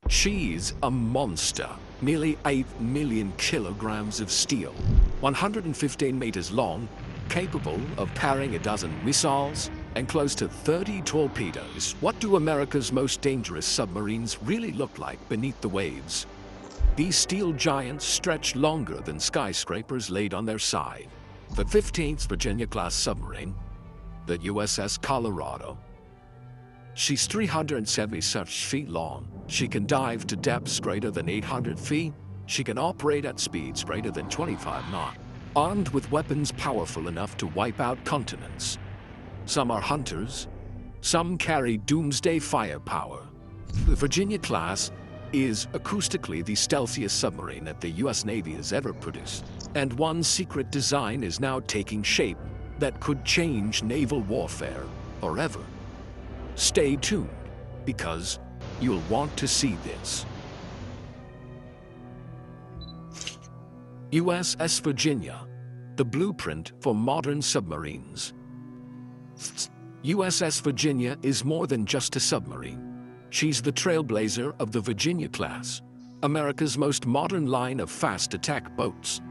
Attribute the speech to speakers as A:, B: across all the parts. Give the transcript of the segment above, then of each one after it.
A: She's a monster, nearly 8 million kilograms of steel, 115 meters long, capable of carrying a dozen missiles and close to 30 torpedoes. What do America's most dangerous submarines really look like beneath the waves? These steel giants stretch longer than skyscrapers laid on their side. The 15th Virginia-class submarine, the USS Colorado. She's 376 feet long. She can dive to depths greater than 800 feet. She can operate at speeds greater than 25 knots, armed with weapons powerful enough to wipe out continents. Some are hunters, some carry doomsday firepower. The Virginia-class is acoustically the stealthiest submarine that the U.S. Navy has ever produced. And one secret design is now taking shape that could change naval warfare forever. Stay tuned, because you'll want to see this. USS Virginia, the blueprint for modern submarines. USS Virginia is more than just a submarine. She's the trailblazer of the Virginia class, America's most modern line of fast attack boats.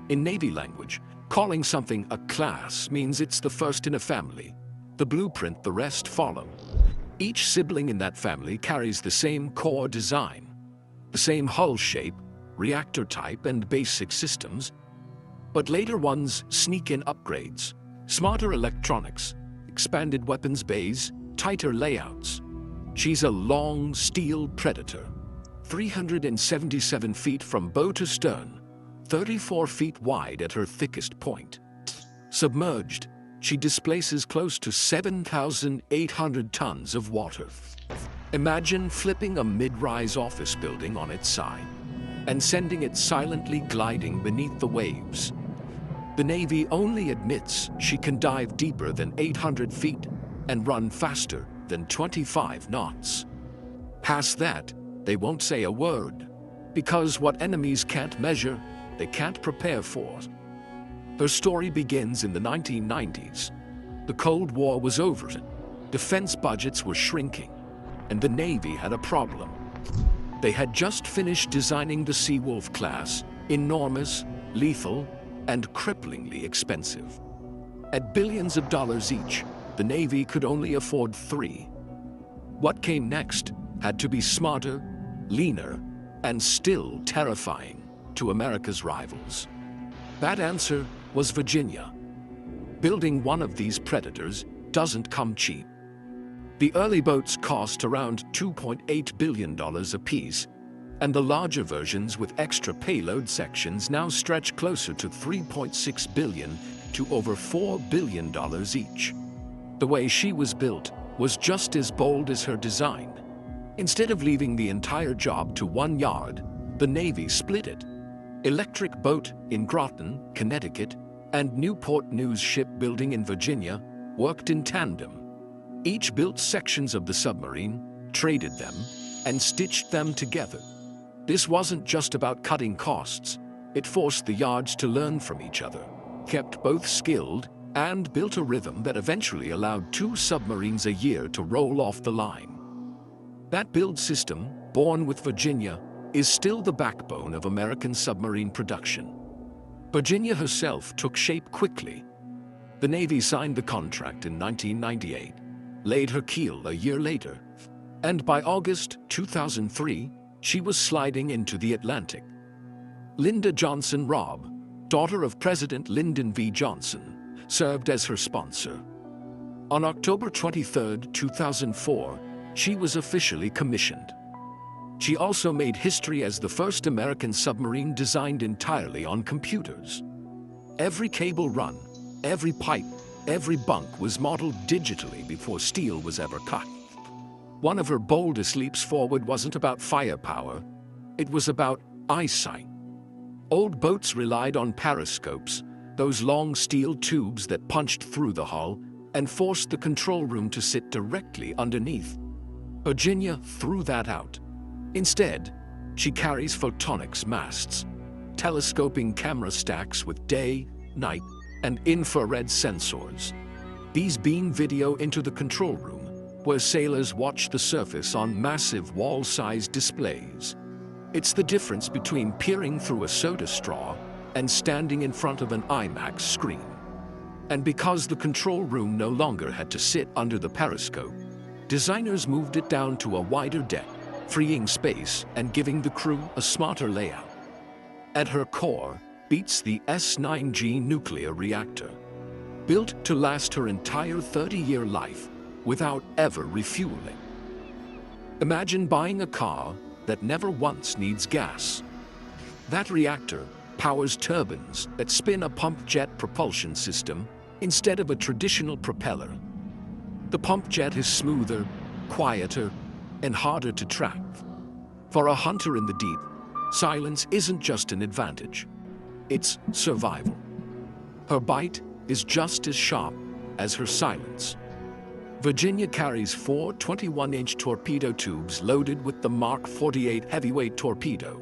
A: In Navy language, calling something a class means it's the first in a family. The blueprint, the rest follow. Each sibling in that family carries the same core design, the same hull shape, reactor type, and basic systems. But later ones sneak in upgrades, smarter electronics, expanded weapons bays, tighter layouts. She's a long steel predator, 377 feet from bow to stern, 34 feet wide at her thickest point. Submerged, she displaces close to 7,800 tons of water. Imagine flipping a mid-rise office building on its side and sending it silently gliding beneath the waves. The Navy only admits she can dive deeper than 800 feet and run faster than 25 knots. Past that, they won't say a word, because what enemies can't measure, they can't prepare for. Her story begins in the 1990s. The Cold War was over, defense budgets were shrinking, and the Navy had a problem. They had just finished designing the Seawolf class, enormous, lethal, and cripplingly expensive. At billions of dollars each, the Navy could only afford 3. What came next had to be smarter, leaner, and still terrifying to America's rivals. That answer was Virginia. Building one of these predators doesn't come cheap. The early boats cost around $2.8 billion apiece, and the larger versions with extra payload sections now stretch closer to $3.6 billion to over $4 billion each. The way she was built was just as bold as her design. Instead of leaving the entire job to one yard, the Navy split it. Electric Boat in Groton, Connecticut, and Newport News Shipbuilding in Virginia worked in tandem. Each built sections of the submarine, traded them, and stitched them together. This wasn't just about cutting costs. It forced the yards to learn from each other, kept both skilled, and built a rhythm that eventually allowed 2 submarines a year to roll off the line. That build system, born with Virginia, is still the backbone of American submarine production. Virginia herself took shape quickly. The Navy signed the contract in 1998, laid her keel a year later, and by August 2003, she was sliding into the Atlantic. Linda Johnson Robb, daughter of President Lyndon V. Johnson, served as her sponsor. On October 23, 2004, she was officially commissioned. She also made history as the first American submarine designed entirely on computers. Every cable run, every pipe, every bunk was modeled digitally before steel was ever cut. One of her boldest leaps forward wasn't about firepower, it was about eyesight. Old boats relied on periscopes, those long steel tubes that punched through the hull and forced the control room to sit directly underneath. Virginia threw that out. Instead, she carries photonics masts, telescoping camera stacks with day, night, and infrared sensors. These beam video into the control room, where sailors watch the surface on massive wall-sized displays. It's the difference between peering through a soda straw and standing in front of an IMAX screen. And because the control room no longer had to sit under the periscope, designers moved it down to a wider deck, freeing space and giving the crew a smarter layout. At her core beats the S9G nuclear reactor, built to last her entire 30-year life without ever refueling. Imagine buying a car that never once needs gas. That reactor powers turbines that spin a pump jet propulsion system instead of a traditional propeller. The pump jet is smoother, quieter, and harder to track. For a hunter in the deep, silence isn't just an advantage, it's survival. Her bite is just as sharp as her silence. Virginia carries 4 21-inch torpedo tubes loaded with the Mark 48 heavyweight torpedo.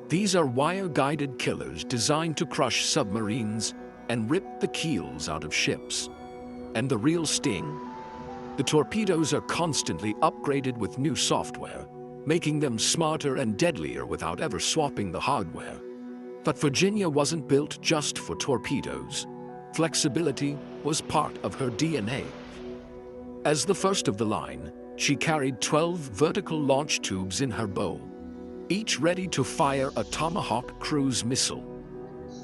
A: These are wire-guided killers designed to crush submarines and rip the keels out of ships. And the real sting? The torpedoes are constantly upgraded with new software, making them smarter and deadlier without ever swapping the hardware. But Virginia wasn't built just for torpedoes. Flexibility was part of her DNA. As the first of the line, she carried 12 vertical launch tubes in her bow, each ready to fire a Tomahawk cruise missile.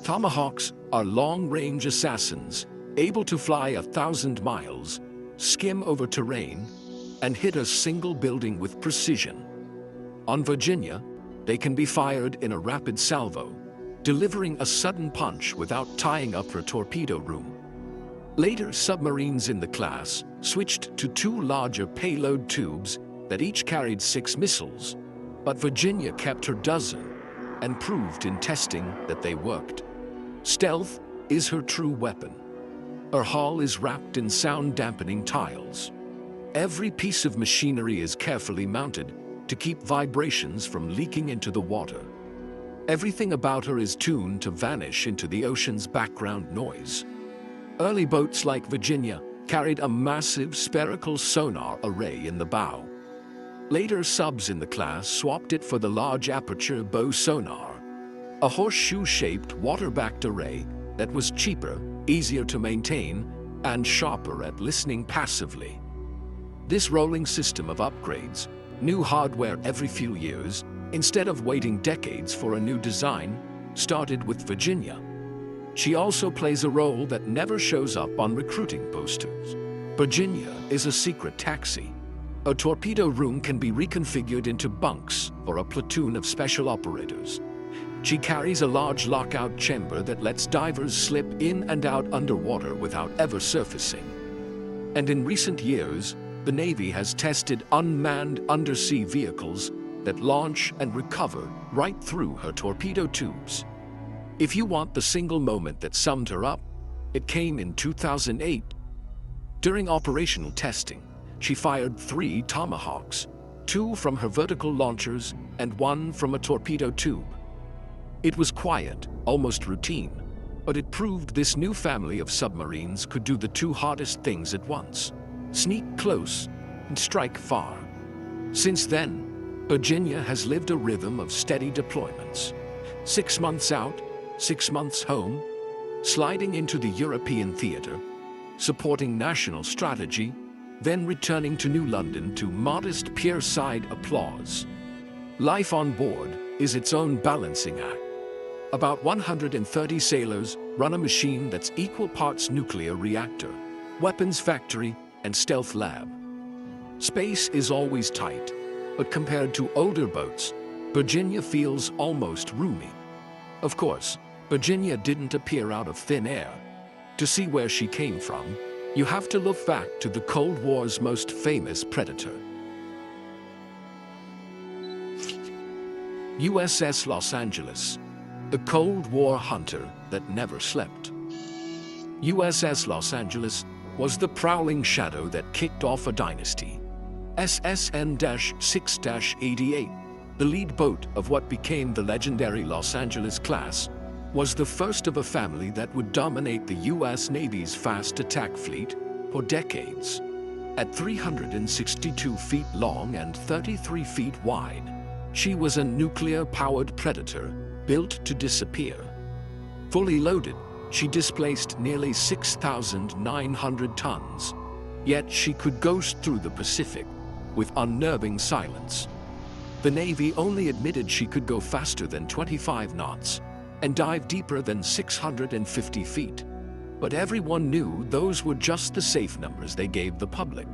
A: Tomahawks are long-range assassins, able to fly 1,000 miles, skim over terrain, and hit a single building with precision. On Virginia, they can be fired in a rapid salvo, delivering a sudden punch without tying up her torpedo room. Later submarines in the class switched to 2 larger payload tubes that each carried 6 missiles, but Virginia kept her dozen and proved in testing that they worked. Stealth is her true weapon. Her hull is wrapped in sound-dampening tiles. Every piece of machinery is carefully mounted to keep vibrations from leaking into the water. Everything about her is tuned to vanish into the ocean's background noise. Early boats like Virginia carried a massive spherical sonar array in the bow. Later subs in the class swapped it for the large aperture bow sonar, a horseshoe-shaped water-backed array that was cheaper, easier to maintain, and sharper at listening passively. This rolling system of upgrades, new hardware every few years, instead of waiting decades for a new design, started with Virginia. She also plays a role that never shows up on recruiting posters. Virginia is a secret taxi. A torpedo room can be reconfigured into bunks for a platoon of special operators. She carries a large lockout chamber that lets divers slip in and out underwater without ever surfacing. And in recent years, the Navy has tested unmanned undersea vehicles that launch and recover right through her torpedo tubes. If you want the single moment that summed her up, it came in 2008. During operational testing, she fired 3 Tomahawks, 2 from her vertical launchers and 1 from a torpedo tube. It was quiet, almost routine, but it proved this new family of submarines could do the 2 hardest things at once: sneak close and strike far. Since then, Virginia has lived a rhythm of steady deployments. 6 months out, 6 months home, sliding into the European theater, supporting national strategy, then returning to New London to modest pier-side applause. Life on board is its own balancing act. About 130 sailors run a machine that's equal parts nuclear reactor, weapons factory, and stealth lab. Space is always tight, but compared to older boats, Virginia feels almost roomy. Of course, Virginia didn't appear out of thin air. To see where she came from, you have to look back to the Cold War's most famous predator. USS Los Angeles, the Cold War hunter that never slept. USS Los Angeles was the prowling shadow that kicked off a dynasty. SSN-6-88, the lead boat of what became the legendary Los Angeles class, was the first of a family that would dominate the U.S. Navy's fast attack fleet for decades. At 362 feet long and 33 feet wide, she was a nuclear-powered predator built to disappear. Fully loaded, she displaced nearly 6,900 tons, yet she could ghost through the Pacific with unnerving silence. The Navy only admitted she could go faster than 25 knots and dive deeper than 650 feet. But everyone knew those were just the safe numbers they gave the public.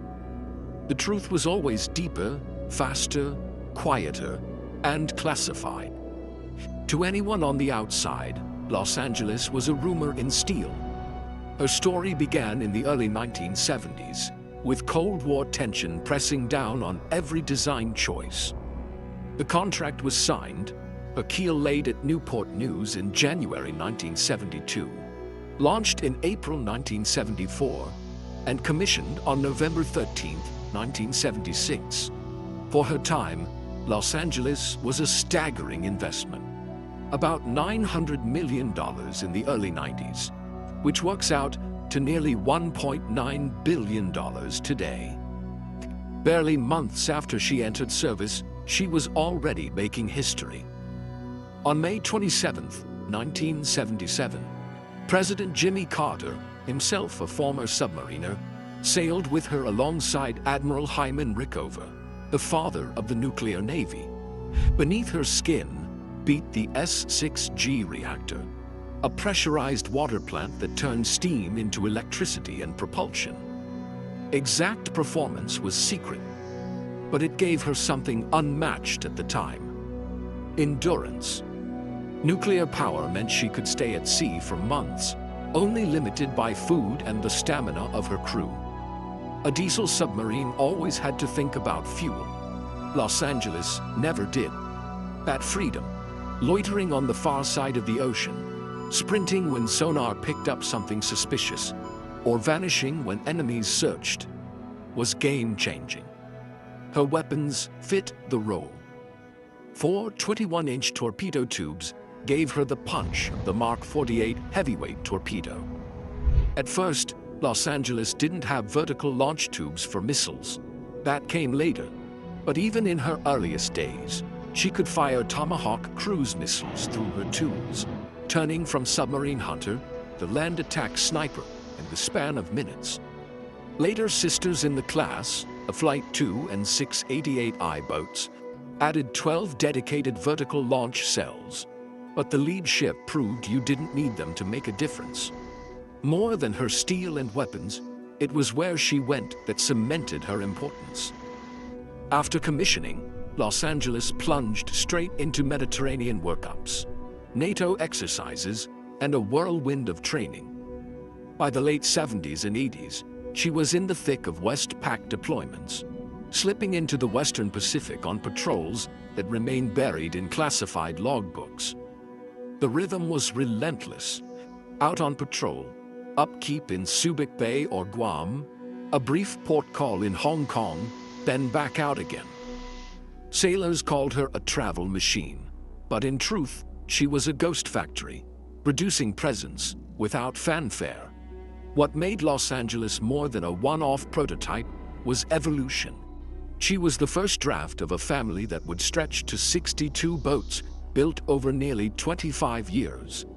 A: The truth was always deeper, faster, quieter, and classified. To anyone on the outside, Los Angeles was a rumor in steel. Her story began in the early 1970s, with Cold War tension pressing down on every design choice. The contract was signed, her keel laid at Newport News in January 1972, launched in April 1974, and commissioned on November 13, 1976. For her time, Los Angeles was a staggering investment. About $900 million in the early 90s, which works out to nearly $1.9 billion today. Barely months after she entered service, she was already making history. On May 27, 1977, President Jimmy Carter, himself a former submariner, sailed with her alongside Admiral Hyman Rickover, the father of the nuclear navy. Beneath her skin beat the S-6G reactor, a pressurized water plant that turned steam into electricity and propulsion. Exact performance was secret, but it gave her something unmatched at the time: endurance. Nuclear power meant she could stay at sea for months, only limited by food and the stamina of her crew. A diesel submarine always had to think about fuel. Los Angeles never did. At freedom, loitering on the far side of the ocean, sprinting when sonar picked up something suspicious, or vanishing when enemies searched, was game-changing. Her weapons fit the role. 4 21-inch torpedo tubes gave her the punch of the Mark 48 heavyweight torpedo. At first, Los Angeles didn't have vertical launch tubes for missiles. That came later. But even in her earliest days, she could fire Tomahawk cruise missiles through her tubes, turning from submarine hunter to land attack sniper in the span of minutes. Later sisters in the class, the Flight 2 and 688I boats, added 12 dedicated vertical launch cells. But the lead ship proved you didn't need them to make a difference. More than her steel and weapons, it was where she went that cemented her importance. After commissioning, Los Angeles plunged straight into Mediterranean workups, NATO exercises, and a whirlwind of training. By the late 70s and 80s, she was in the thick of Westpac deployments, slipping into the Western Pacific on patrols that remained buried in classified logbooks. The rhythm was relentless. Out on patrol, upkeep in Subic Bay or Guam, a brief port call in Hong Kong, then back out again. Sailors called her a travel machine, but in truth, she was a ghost factory, producing presence without fanfare. What made Los Angeles more than a one-off prototype was evolution. She was the first draft of a family that would stretch to 62 boats built over nearly 25 years.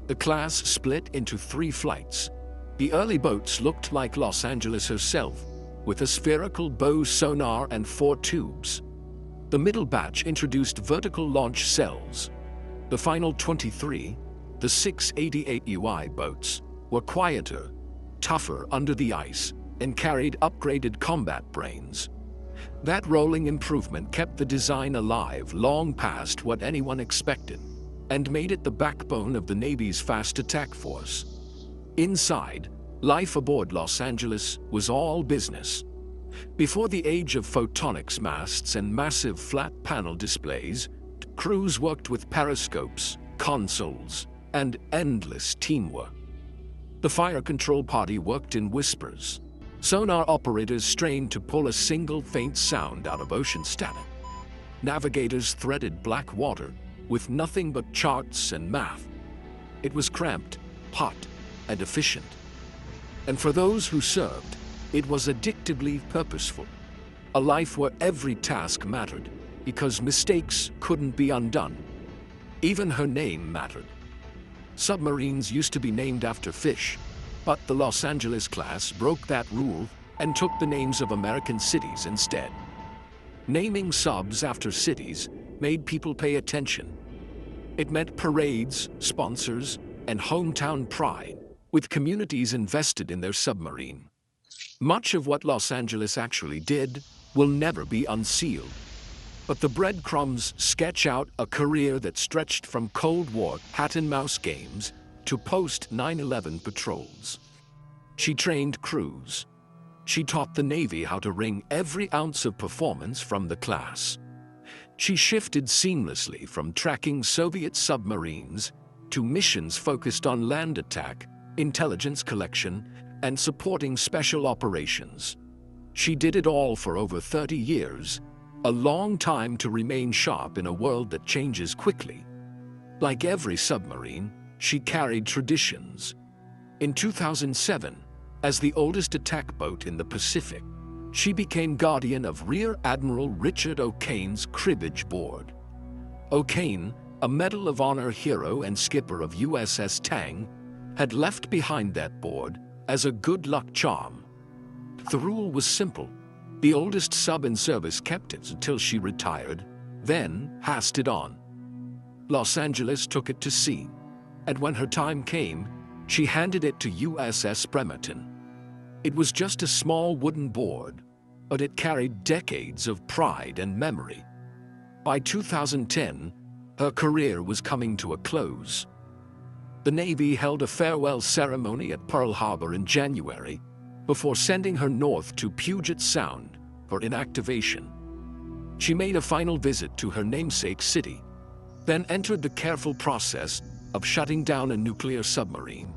A: The class split into 3 flights. The early boats looked like Los Angeles herself, with a spherical bow sonar and 4 tubes. The middle batch introduced vertical launch cells. The final 23, the 688UI boats, were quieter, tougher under the ice, and carried upgraded combat brains. That rolling improvement kept the design alive long past what anyone expected, and made it the backbone of the Navy's fast attack force. Inside, life aboard Los Angeles was all business. Before the age of photonics masts and massive flat panel displays, crews worked with periscopes, consoles, and endless teamwork. The fire control party worked in whispers. Sonar operators strained to pull a single faint sound out of ocean static. Navigators threaded black water with nothing but charts and math. It was cramped, hot, and efficient. And for those who served, It was addictively purposeful, a life where every task mattered because mistakes couldn't be undone. Even her name mattered. Submarines used to be named after fish, but the Los Angeles class broke that rule and took the names of American cities instead. Naming subs after cities made people pay attention. It meant parades, sponsors, and hometown pride, with communities invested in their submarine. Much of what Los Angeles actually did will never be unsealed. But the breadcrumbs sketch out a career that stretched from Cold War cat-and-mouse games to post-9/11 patrols. She trained crews. She taught the Navy how to wring every ounce of performance from the class. She shifted seamlessly from tracking Soviet submarines to missions focused on land attack, intelligence collection, and supporting special operations. She did it all for over 30 years, a long time to remain sharp in a world that changes quickly. Like every submarine, she carried traditions. In 2007, as the oldest attack boat in the Pacific, she became guardian of Rear Admiral Richard O'Kane's cribbage board. O'Kane, a Medal of Honor hero and skipper of USS Tang, had left behind that board as a good luck charm. The rule was simple. The oldest sub in service kept it until she retired, then passed it on. Los Angeles took it to sea, and when her time came, she handed it to USS Bremerton. It was just a small wooden board, but it carried decades of pride and memory. By 2010, her career was coming to a close. The Navy held a farewell ceremony at Pearl Harbor in January before sending her north to Puget Sound for inactivation. She made a final visit to her namesake city, then entered the careful process of shutting down a nuclear submarine,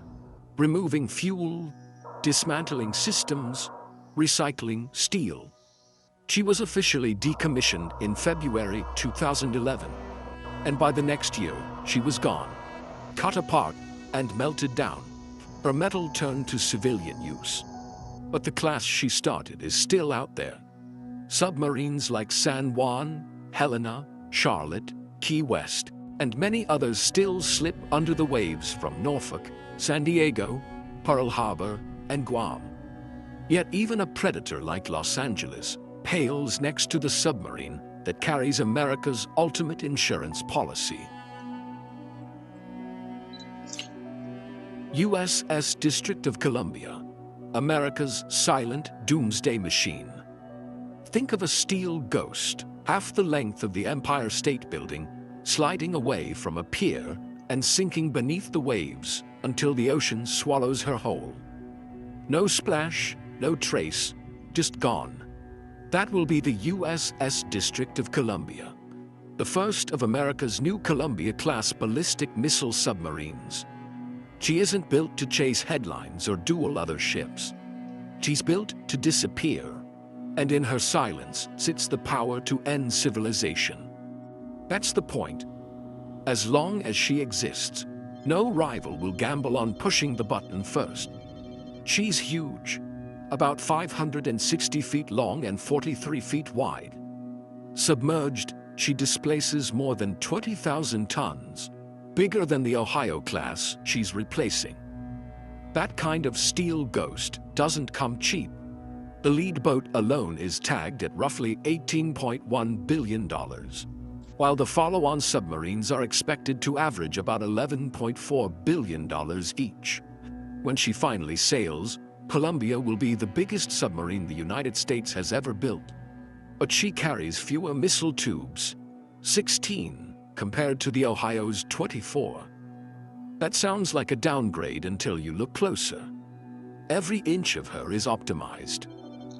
A: removing fuel, dismantling systems, recycling steel. She was officially decommissioned in February 2011, and by the next year, she was gone, cut apart and melted down. Her metal turned to civilian use. But the class she started is still out there. Submarines like San Juan, Helena, Charlotte, Key West, and many others still slip under the waves from Norfolk, San Diego, Pearl Harbor, and Guam. Yet even a predator like Los Angeles pales next to the submarine that carries America's ultimate insurance policy. USS District of Columbia, America's silent doomsday machine. Think of a steel ghost, half the length of the Empire State Building, sliding away from a pier and sinking beneath the waves until the ocean swallows her whole. No splash, no trace, just gone. That will be the USS District of Columbia, the first of America's new Columbia-class ballistic missile submarines. She isn't built to chase headlines or duel other ships. She's built to disappear, and in her silence sits the power to end civilization. That's the point. As long as she exists, no rival will gamble on pushing the button first. She's huge, about 560 feet long and 43 feet wide. Submerged, she displaces more than 20,000 tons, bigger than the Ohio class she's replacing. That kind of steel ghost doesn't come cheap. The lead boat alone is tagged at roughly $18.1 billion, while the follow-on submarines are expected to average about $11.4 billion each. When she finally sails, Columbia will be the biggest submarine the United States has ever built. But she carries fewer missile tubes, 16, compared to the Ohio's 24. That sounds like a downgrade until you look closer. Every inch of her is optimized.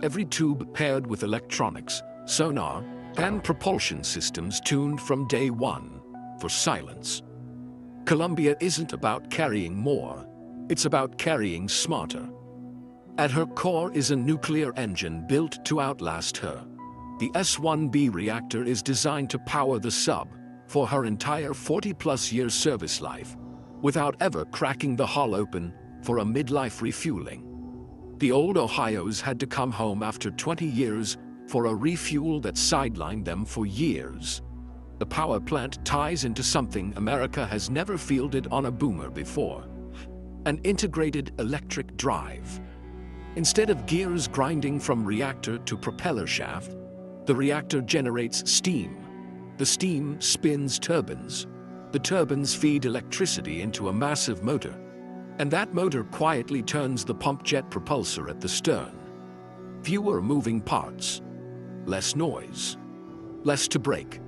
A: Every tube paired with electronics, sonar, and propulsion systems tuned from day one for silence. Columbia isn't about carrying more, it's about carrying smarter. At her core is a nuclear engine built to outlast her. The S-1B reactor is designed to power the sub for her entire 40-plus year service life, without ever cracking the hull open for a midlife refueling. The old Ohios had to come home after 20 years for a refuel that sidelined them for years. The power plant ties into something America has never fielded on a boomer before: an integrated electric drive. Instead of gears grinding from reactor to propeller shaft, the reactor generates steam. The steam spins turbines. The turbines feed electricity into a massive motor, and that motor quietly turns the pump jet propulsor at the stern. Fewer moving parts, less noise, less to break.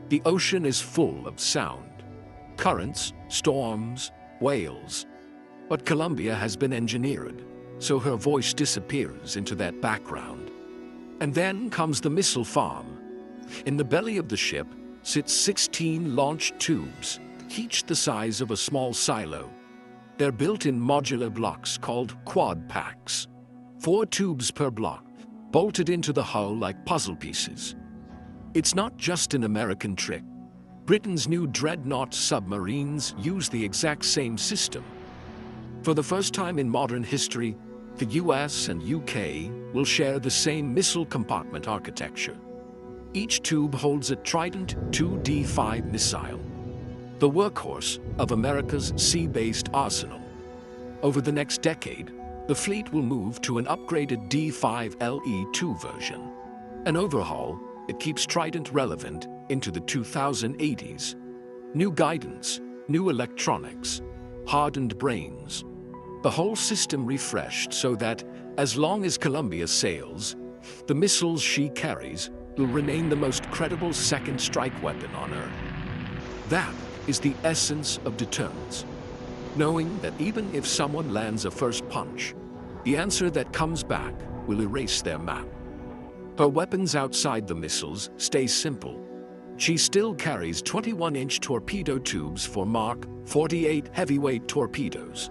A: The ocean is full of sound: currents, storms, whales. But Columbia has been engineered, so her voice disappears into that background. And then comes the missile farm. In the belly of the ship sits 16 launch tubes, each the size of a small silo. They're built in modular blocks called quad packs. 4 tubes per block, bolted into the hull like puzzle pieces. It's not just an American trick. Britain's new dreadnought submarines use the exact same system. For the first time in modern history, the US and UK will share the same missile compartment architecture. Each tube holds a Trident 2D5 missile, the workhorse of America's sea-based arsenal. Over the next decade, the fleet will move to an upgraded D5LE2 version. An overhaul that keeps Trident relevant into the 2080s. New guidance, new electronics, hardened brains. The whole system refreshed so that, as long as Columbia sails, the missiles she carries will remain the most credible second strike weapon on Earth. That is the essence of deterrence. Knowing that even if someone lands a first punch, the answer that comes back will erase their map. Her weapons outside the missiles stay simple. She still carries 21-inch torpedo tubes for Mark 48 heavyweight torpedoes.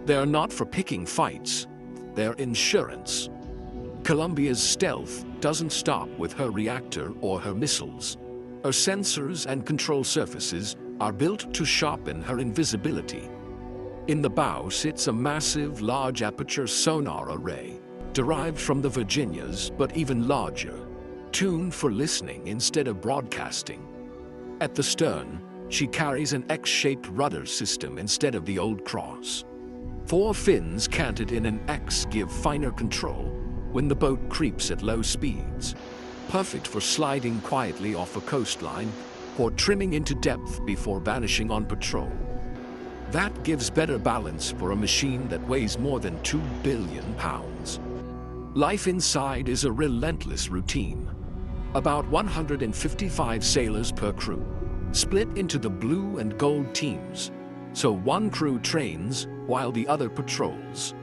A: They're not for picking fights, they're insurance. Columbia's stealth doesn't stop with her reactor or her missiles. Her sensors and control surfaces are built to sharpen her invisibility. In the bow sits a massive, large-aperture sonar array, derived from the Virginias, but even larger, tuned for listening instead of broadcasting. At the stern, she carries an X-shaped rudder system instead of the old cross. 4 fins canted in an X give finer control when the boat creeps at low speeds, perfect for sliding quietly off a coastline or trimming into depth before vanishing on patrol. That gives better balance for a machine that weighs more than 2 billion pounds. Life inside is a relentless routine. About 155 sailors per crew, split into the blue and gold teams, so one crew trains while the other patrols.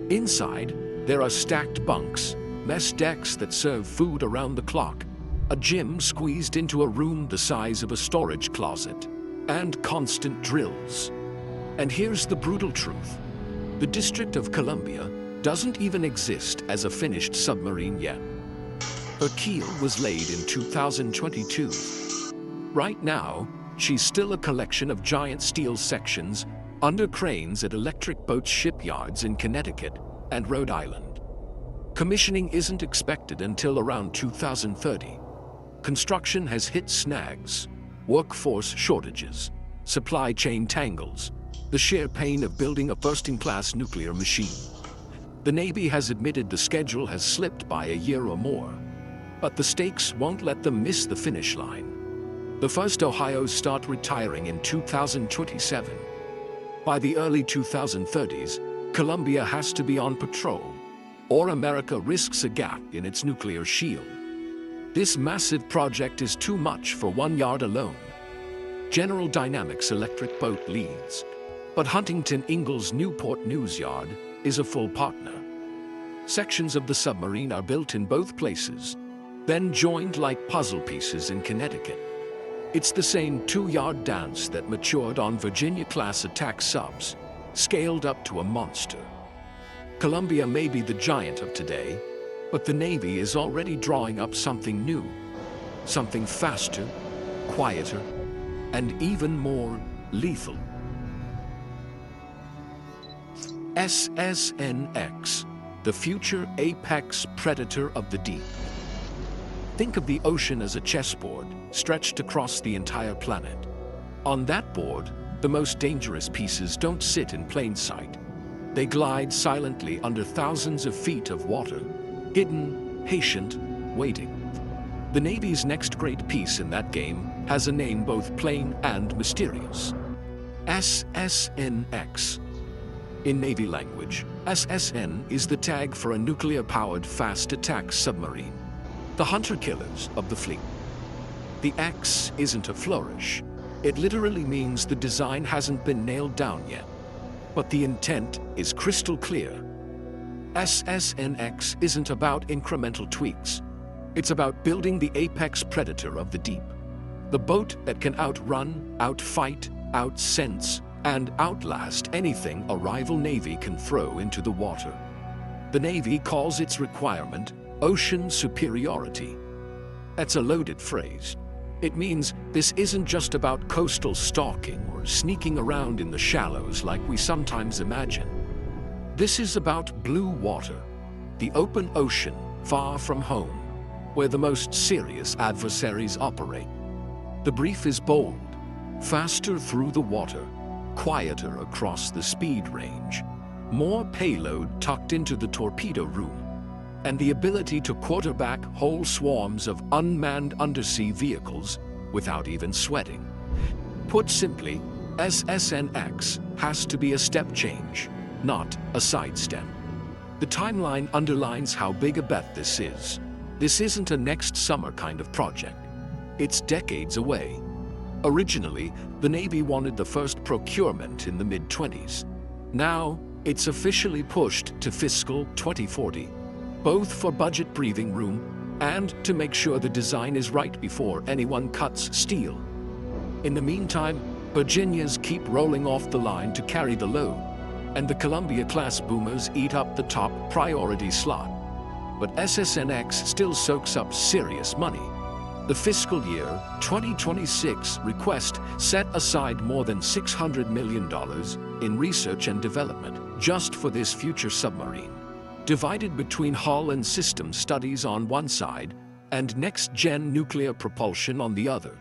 A: Inside, there are stacked bunks, mess decks that serve food around the clock, a gym squeezed into a room the size of a storage closet, and constant drills. And here's the brutal truth. The District of Columbia doesn't even exist as a finished submarine yet. Her keel was laid in 2022. Right now, she's still a collection of giant steel sections under cranes at electric boat shipyards in Connecticut and Rhode Island. Commissioning isn't expected until around 2030. Construction has hit snags, workforce shortages, supply chain tangles, the sheer pain of building a first-in-class nuclear machine. The Navy has admitted the schedule has slipped by a year or more, but the stakes won't let them miss the finish line. The first Ohios start retiring in 2027. By the early 2030s, Columbia has to be on patrol, or America risks a gap in its nuclear shield. This massive project is too much for one yard alone. General Dynamics Electric Boat leads, but Huntington Ingalls Newport News Yard is a full partner. Sections of the submarine are built in both places, then joined like puzzle pieces in Connecticut. It's the same 2-yard dance that matured on Virginia-class attack subs, scaled up to a monster. Columbia may be the giant of today, but the Navy is already drawing up something new, something faster, quieter, and even more lethal. SSNX, the future apex predator of the deep. Think of the ocean as a chessboard stretched across the entire planet. On that board, the most dangerous pieces don't sit in plain sight. They glide silently under thousands of feet of water, hidden, patient, waiting. The Navy's next great piece in that game has a name both plain and mysterious: SSNX. In Navy language, SSN is the tag for a nuclear-powered fast attack submarine, the hunter-killers of the fleet. The X isn't a flourish. It literally means the design hasn't been nailed down yet, but the intent is crystal clear. SSNX isn't about incremental tweaks. It's about building the apex predator of the deep, the boat that can outrun, outfight, outsense, and outlast anything a rival navy can throw into the water. The Navy calls its requirement ocean superiority. That's a loaded phrase. It means this isn't just about coastal stalking or sneaking around in the shallows like we sometimes imagine. This is about blue water, the open ocean far from home, where the most serious adversaries operate. The brief is bold: faster through the water, quieter across the speed range, more payload tucked into the torpedo room, and the ability to quarterback whole swarms of unmanned undersea vehicles without even sweating. Put simply, SSNX has to be a step change, not a sidestep. The timeline underlines how big a bet this is. This isn't a next summer kind of project. It's decades away. Originally, the Navy wanted the first procurement in the mid-20s. Now, it's officially pushed to fiscal 2040, both for budget breathing room and to make sure the design is right before anyone cuts steel. In the meantime, Virginias keep rolling off the line to carry the load, and the Columbia-class boomers eat up the top priority slot. But SSNX still soaks up serious money. The fiscal year 2026 request set aside more than $600 million in research and development just for this future submarine, divided between hull and system studies on one side and next-gen nuclear propulsion on the other.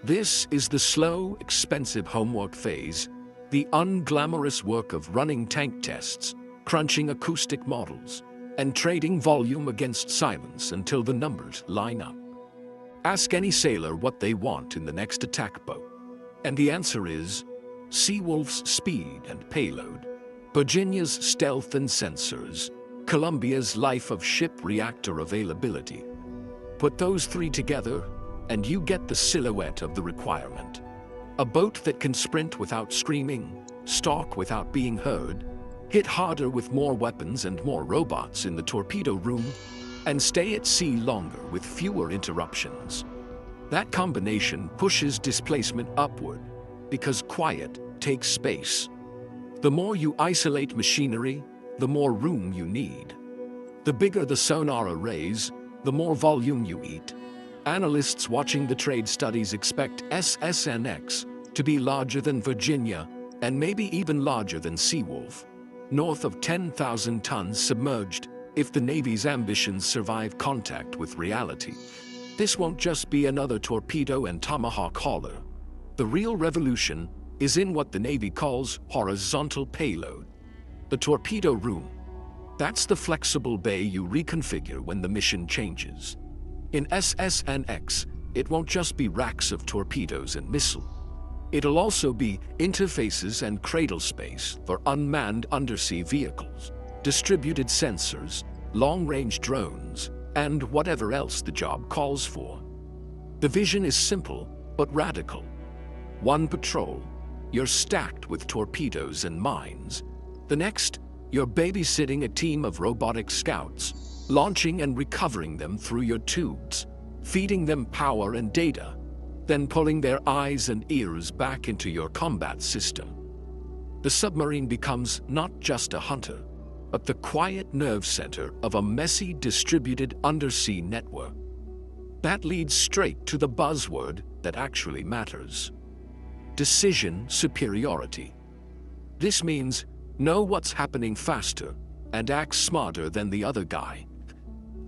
A: This is the slow, expensive homework phase, the unglamorous work of running tank tests, crunching acoustic models, and trading volume against silence until the numbers line up. Ask any sailor what they want in the next attack boat, and the answer is Seawolf's speed and payload, Virginia's stealth and sensors, Columbia's life of ship reactor availability. Put those three together, and you get the silhouette of the requirement. A boat that can sprint without screaming, stalk without being heard, hit harder with more weapons and more robots in the torpedo room, and stay at sea longer with fewer interruptions. That combination pushes displacement upward, because quiet takes space. The more you isolate machinery, the more room you need. The bigger the sonar arrays, the more volume you eat. Analysts watching the trade studies expect SSNX to be larger than Virginia, and maybe even larger than Seawolf, north of 10,000 tons submerged, if the Navy's ambitions survive contact with reality. This won't just be another torpedo and tomahawk hauler. The real revolution is in what the Navy calls horizontal payload. The torpedo room. That's the flexible bay you reconfigure when the mission changes. In SSNX, it won't just be racks of torpedoes and missiles. It'll also be interfaces and cradle space for unmanned undersea vehicles, distributed sensors, long-range drones, and whatever else the job calls for. The vision is simple, but radical. One patrol, you're stacked with torpedoes and mines. The next, you're babysitting a team of robotic scouts, launching and recovering them through your tubes, feeding them power and data, then pulling their eyes and ears back into your combat system. The submarine becomes not just a hunter, but the quiet nerve center of a messy, distributed undersea network. That leads straight to the buzzword that actually matters: decision superiority. This means know what's happening faster, and act smarter than the other guy.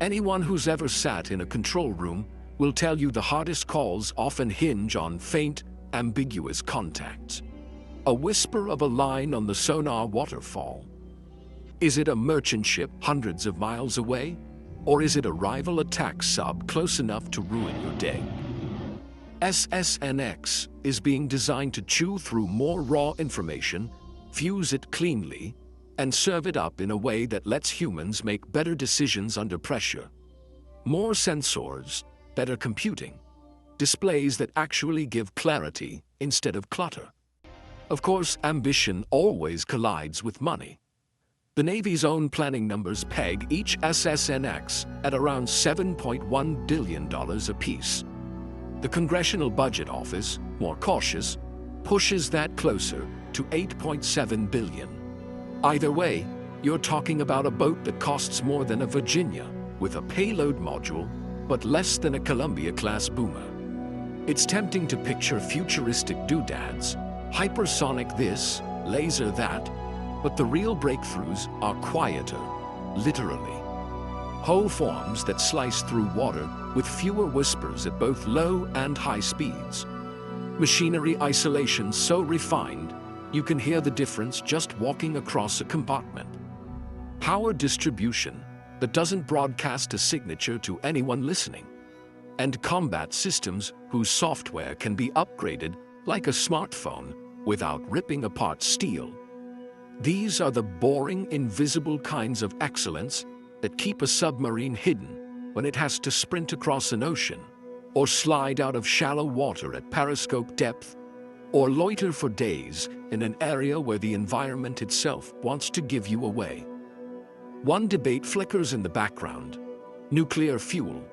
A: Anyone who's ever sat in a control room will tell you the hardest calls often hinge on faint, ambiguous contacts. A whisper of a line on the sonar waterfall. Is it a merchant ship hundreds of miles away? Or is it a rival attack sub close enough to ruin your day? SSNX is being designed to chew through more raw information, fuse it cleanly, and serve it up in a way that lets humans make better decisions under pressure. More sensors, better computing, displays that actually give clarity instead of clutter. Of course, ambition always collides with money. The Navy's own planning numbers peg each SSNX at around $7.1 billion apiece. The Congressional Budget Office, more cautious, pushes that closer to $8.7 billion. Either way, you're talking about a boat that costs more than a Virginia, with a payload module, but less than a Columbia-class boomer. It's tempting to picture futuristic doodads, hypersonic this, laser that, but the real breakthroughs are quieter, literally. Hull forms that slice through water with fewer whispers at both low and high speeds. Machinery isolation so refined, you can hear the difference just walking across a compartment. Power distribution that doesn't broadcast a signature to anyone listening. And combat systems whose software can be upgraded like a smartphone without ripping apart steel. These are the boring, invisible kinds of excellence that keep a submarine hidden when it has to sprint across an ocean, or slide out of shallow water at periscope depth, or loiter for days in an area where the environment itself wants to give you away. One debate flickers in the background: nuclear fuel.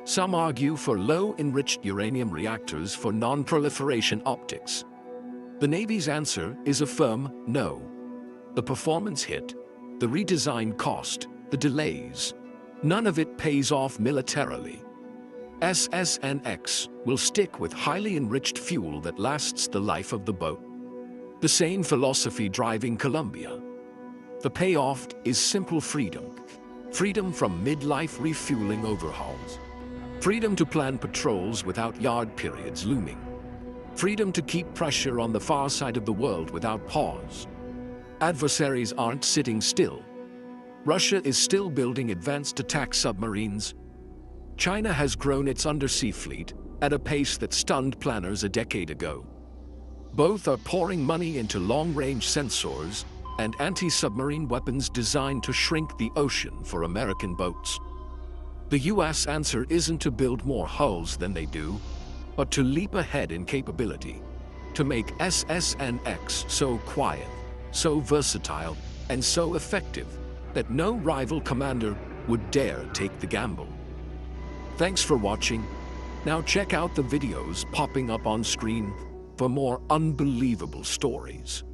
A: Some argue for low-enriched uranium reactors for non-proliferation optics. The Navy's answer is a firm no. The performance hit, the redesign cost, the delays, none of it pays off militarily. SSNX will stick with highly enriched fuel that lasts the life of the boat. The same philosophy driving Columbia. The payoff is simple freedom. Freedom from midlife refueling overhauls. Freedom to plan patrols without yard periods looming. Freedom to keep pressure on the far side of the world without pause. Adversaries aren't sitting still. Russia is still building advanced attack submarines. China has grown its undersea fleet at a pace that stunned planners a decade ago. Both are pouring money into long-range sensors and anti-submarine weapons designed to shrink the ocean for American boats. The US answer isn't to build more hulls than they do, but to leap ahead in capability, to make SSNX so quiet, so versatile, and so effective that no rival commander would dare take the gamble. Thanks for watching. Now check out the videos popping up on screen for more unbelievable stories.